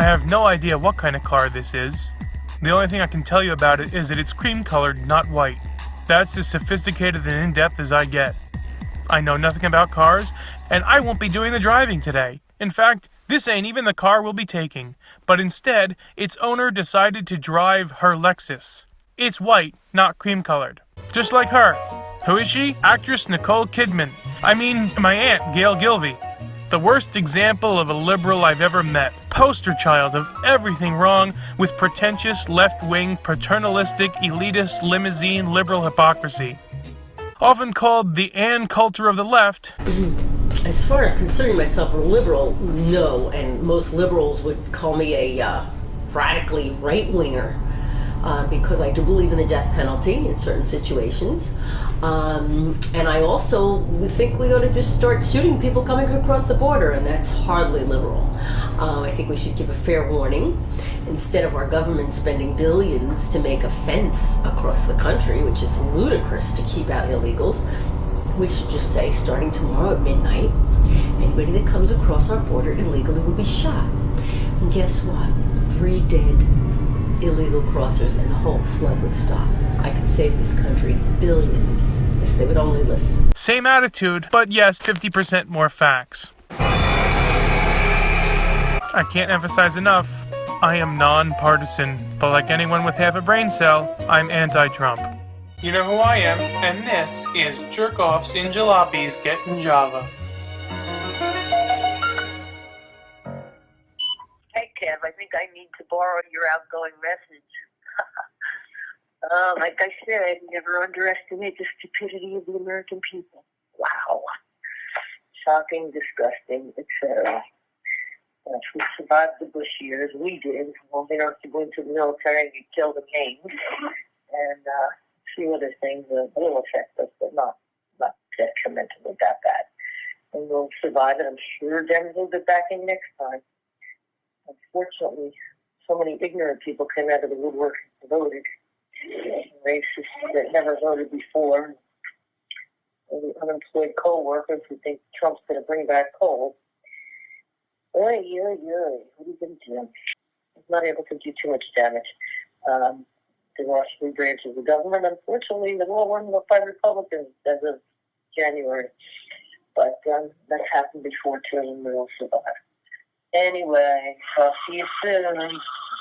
I have no idea what kind of car this is. The only thing I can tell you about it is that it's cream-colored, not white. That's as sophisticated and in-depth as I get. I know nothing about cars, and I won't be doing the driving today. In fact, this ain't even the car we'll be taking, but instead, its owner decided to drive her Lexus. It's white, not cream-colored. Just like her. Who is she? Actress Nicole Kidman. I mean, my aunt, Gail Gilvey. The worst example of a liberal I've ever met. Poster child of everything wrong with pretentious, left-wing, paternalistic, elitist, limousine, liberal hypocrisy. Often called the Ann culture of the left. As far as considering myself a liberal, no, and most liberals would call me a radically right-winger because I do believe in the death penalty in certain situations. And I also think we ought to just start shooting people coming across the border, and that's hardly liberal. I think we should give a fair warning. Instead of our government spending billions to make a fence across the country, which is ludicrous to keep out illegals, we should just say, starting tomorrow at midnight, anybody that comes across our border illegally will be shot. And guess what? 3 dead illegal crossers and the whole flood would stop. I could save this country billions if they would only listen. Same attitude, but yes, 50% more facts. I can't emphasize enough, I am non-partisan, but like anyone with half a brain cell, I'm anti-Trump. You know who I am, and this is Jerk-Offs in Jalopies Getting Java. Hey Kev, I think I need to borrow your outgoing message. Like I said, never underestimate the stupidity of the American people. Wow. Shocking, disgusting, etc. Yes, we survived the Bush years. We did. Well, they don't have to go into the military and get killed and hanged. And a few other things that will affect us, but not detrimentally that bad. And we'll survive it. I'm sure Dems will get back in next time. Unfortunately, so many ignorant people came out of the woodwork and voted. Racists that never voted before. And the unemployed coal workers who think Trump's going to bring back coal. What are you going to do? I'm not able to do too much damage. There are 3 branches of government. Unfortunately, they're all run by Republicans as of January. But that's happened before too, and we'll survive. Anyway, I'll see you soon.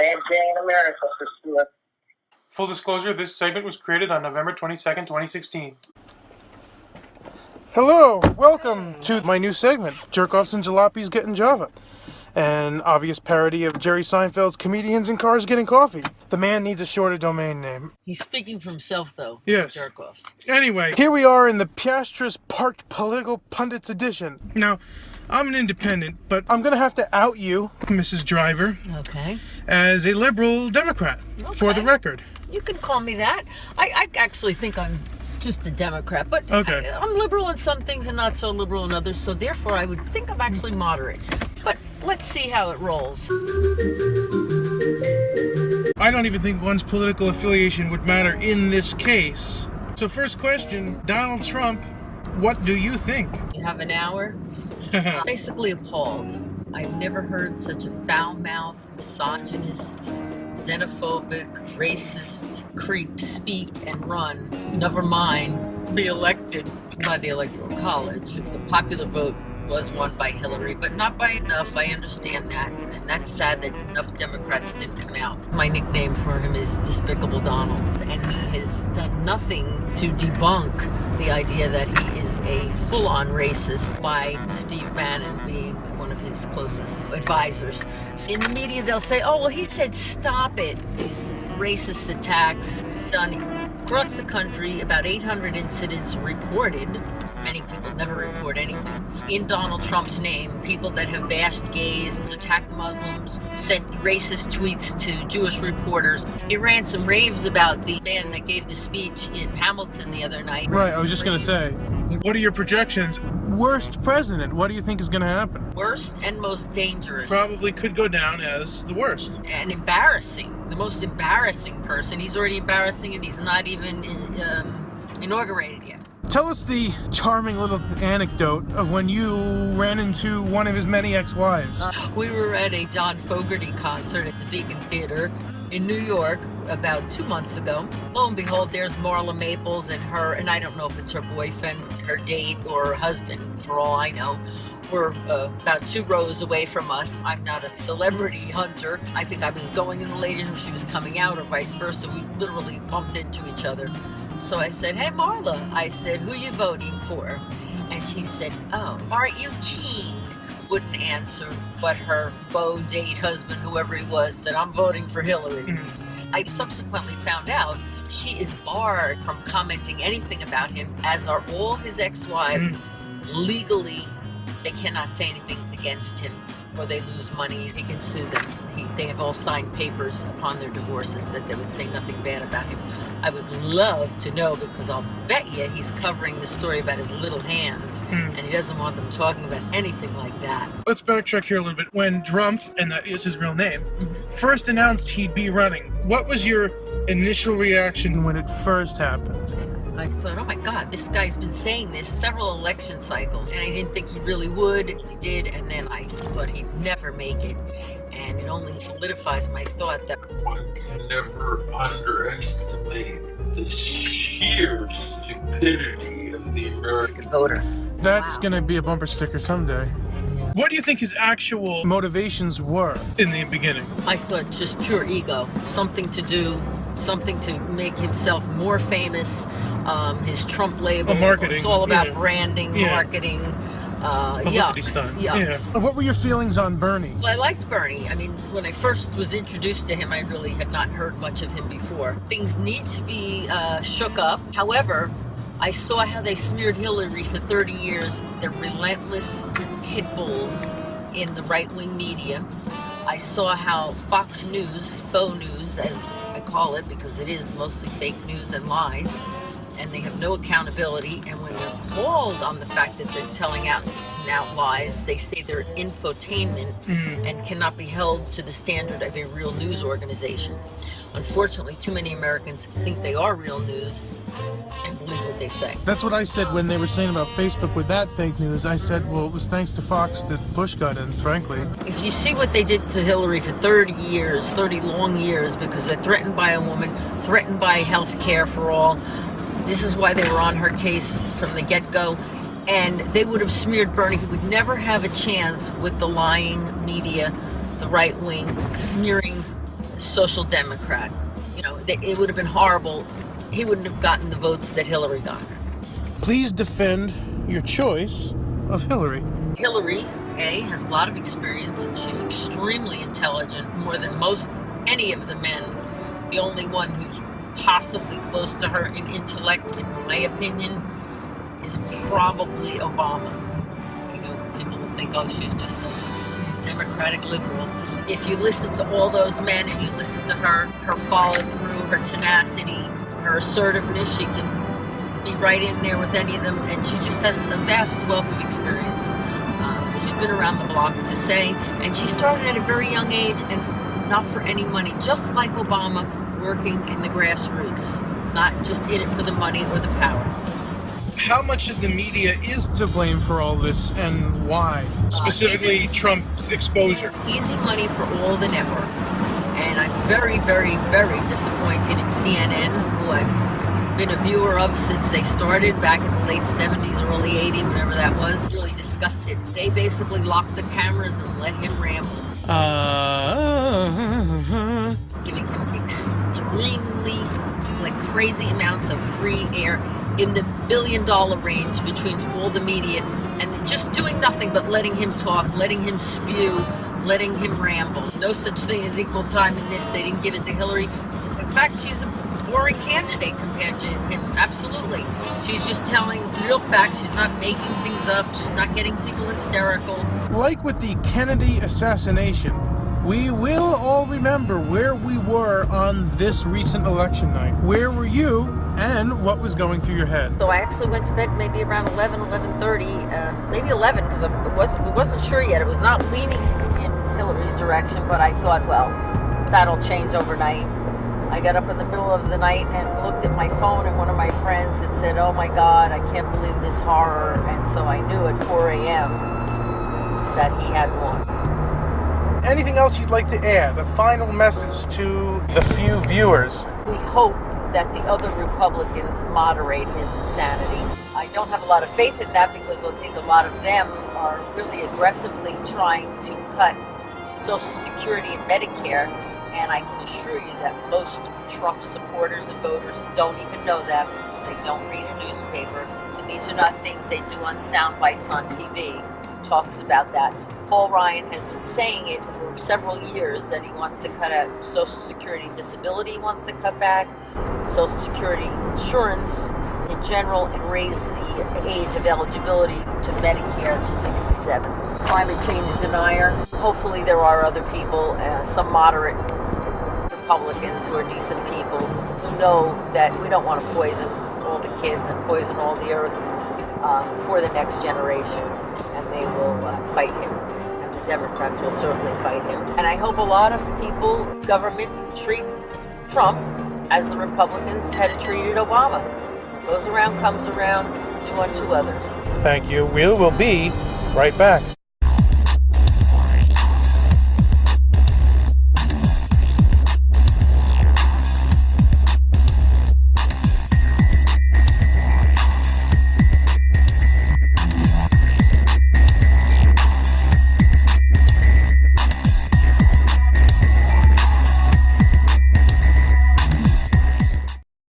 Bad day in America for sure. Full disclosure, this segment was created on November 22nd, 2016. Hello, welcome to my new segment, Jerk-Offs and Jalopies Getting Java. An obvious parody of Jerry Seinfeld's Comedians in Cars Getting Coffee. The man needs a shorter domain name. He's speaking for himself, though. Yes. Jerk-offs. Anyway, here we are in the Piastra's Parked Political Pundits edition. Now, I'm an independent, but I'm going to have to out you, Mrs. Driver, Okay. as a liberal Democrat, for the record. You can call me that. I actually think I'm just a Democrat, but Okay. I'm liberal in some things and not so liberal in others, so therefore I would think I'm actually moderate. But let's see how it rolls. I don't even think one's political affiliation would matter in this case. So first question, Donald Trump, what do you think? You have an hour? Basically appalled. I've never heard such a foul-mouthed, misogynist, xenophobic, racist creep speak and run, never mind be elected by the Electoral College. The popular vote was won by Hillary, but not by enough. I understand that, and that's sad that enough Democrats didn't come out. My nickname for him is Despicable Donald, and he has done nothing to debunk the idea that he is a full-on racist by Steve Bannon being one of his closest advisors. In the media, they'll say, oh, well, he said stop it. These racist attacks done across the country, about 800 incidents reported. Many people never report anything. In Donald Trump's name, people that have bashed gays, attacked Muslims, sent racist tweets to Jewish reporters. He ran some raves about the man that gave the speech in Hamilton the other night. Right, I was just going to say, what are your projections? Worst president, what do you think is going to happen? Worst and most dangerous. Probably could go down as the worst. And embarrassing. The most embarrassing person. He's already embarrassing and he's not even inaugurated yet. Tell us the charming little anecdote of when you ran into one of his many ex-wives. We were at a John Fogerty concert at the Beacon Theater in New York about 2 months ago. Lo and behold, there's Marla Maples and her, and I don't know if it's her boyfriend, her date, or her husband, for all I know. We're about 2 rows away from us. I'm not a celebrity hunter. I think I was going in the ladies' room, she was coming out, or vice versa. We literally bumped into each other. So I said, "Hey, Marla," I said, "who you voting for?" And she said, "Oh, aren't you keen?" Wouldn't answer, but her beau, date, husband, whoever he was, said, "I'm voting for Hillary." I subsequently found out she is barred from commenting anything about him, as are all his ex-wives. Legally, they cannot say anything against him, or they lose money. He can sue them. They have all signed papers upon their divorces that they would say nothing bad about him. I would love to know, because I'll bet you he's covering the story about his little hands, and he doesn't want them talking about anything like that. Let's backtrack here a little bit. When Trump, and that is his real name, first announced he'd be running, what was your initial reaction when it first happened? I thought, oh my God, this guy's been saying this several election cycles, and I didn't think he really would. He did, and then I thought he'd never make it. And it only solidifies my thought that one can never underestimate the sheer stupidity of the American voter. That's gonna be a bumper sticker someday. What do you think his actual motivations were in the beginning? I thought just pure ego, something to do, something to make himself more famous. His Trump label, marketing. It's all about branding, marketing. Publicity stunt. Yeah. What were your feelings on Bernie? Well, I liked Bernie. I mean, when I first was introduced to him, I really had not heard much of him before. Things need to be shook up. However, I saw how they smeared Hillary for 30 years. They're relentless pit bulls in the right-wing media. I saw how Fox News, faux news, as I call it, because it is mostly fake news and lies, and they have no accountability. And when they're called on the fact that they're telling out lies, they say they're infotainment and cannot be held to the standard of a real news organization. Unfortunately, too many Americans think they are real news and believe what they say. That's what I said when they were saying about Facebook with that fake news. I said, well, it was thanks to Fox that Bush got in, frankly. If you see what they did to Hillary for 30 years, 30 long years, because they're threatened by a woman, threatened by health care for all, this is why they were on her case from the get-go. And they would have smeared Bernie. He would never have a chance with the lying media, the right wing, smearing social democrat. You know, it would have been horrible. He wouldn't have gotten the votes that Hillary got. Please defend your choice of Hillary. Hillary, has a lot of experience. She's extremely intelligent, more than any of the men. The only one who's possibly close to her in intellect, in my opinion, is probably Obama. You know, people will think, oh, she's just a Democratic liberal. If you listen to all those men and you listen to her follow through, her tenacity, her assertiveness, she can be right in there with any of them, and she just has a vast wealth of experience. She's been around the block, to say, and she started at a very young age, and not for any money, just like Obama, working in the grassroots, not just in it for the money or the power. How much of the media is to blame for all this, and why? Specifically, Trump's exposure. It's easy money for all the networks. And I'm very, very, very disappointed in CNN, who I've been a viewer of since they started back in the late 70s, early 80s, whatever that was. Really disgusted. They basically locked the cameras and let him ramble. Giving him extremely, crazy amounts of free air in the billion-dollar range between all the media, and just doing nothing but letting him talk, letting him spew, letting him ramble. No such thing as equal time in this. They didn't give it to Hillary. In fact, she's a boring candidate compared to him. Absolutely. She's just telling real facts. She's not making things up. She's not getting people hysterical. Like with the Kennedy assassination, we will all remember where we were on this recent election night. Where were you, and what was going through your head? So I actually went to bed maybe around 11:30, maybe 11, because we wasn't sure yet. It was not leaning in Hillary's direction, but I thought, well, that'll change overnight. I got up in the middle of the night and looked at my phone, and one of my friends had said, "Oh my God, I can't believe this horror." And so I knew at 4 a.m. that he had won. Anything else you'd like to add? A final message to the few viewers? We hope that the other Republicans moderate his insanity. I don't have a lot of faith in that because I think a lot of them are really aggressively trying to cut Social Security and Medicare, and I can assure you that most Trump supporters and voters don't even know that because they don't read a newspaper, and these are not things they do on sound bites on TV. Talks about that. Paul Ryan has been saying it for several years that he wants to cut out Social Security disability, he wants to cut back Social Security insurance in general, and raise the age of eligibility to Medicare to 67. Climate change denier. Hopefully there are other people, some moderate Republicans who are decent people who know that we don't want to poison all the kids and poison all the earth for the next generation, and they will fight him. And the Democrats will certainly fight him. And I hope a lot of people, government, treat Trump as the Republicans had treated Obama. Goes around, comes around, do unto others. Thank you. We will be right back.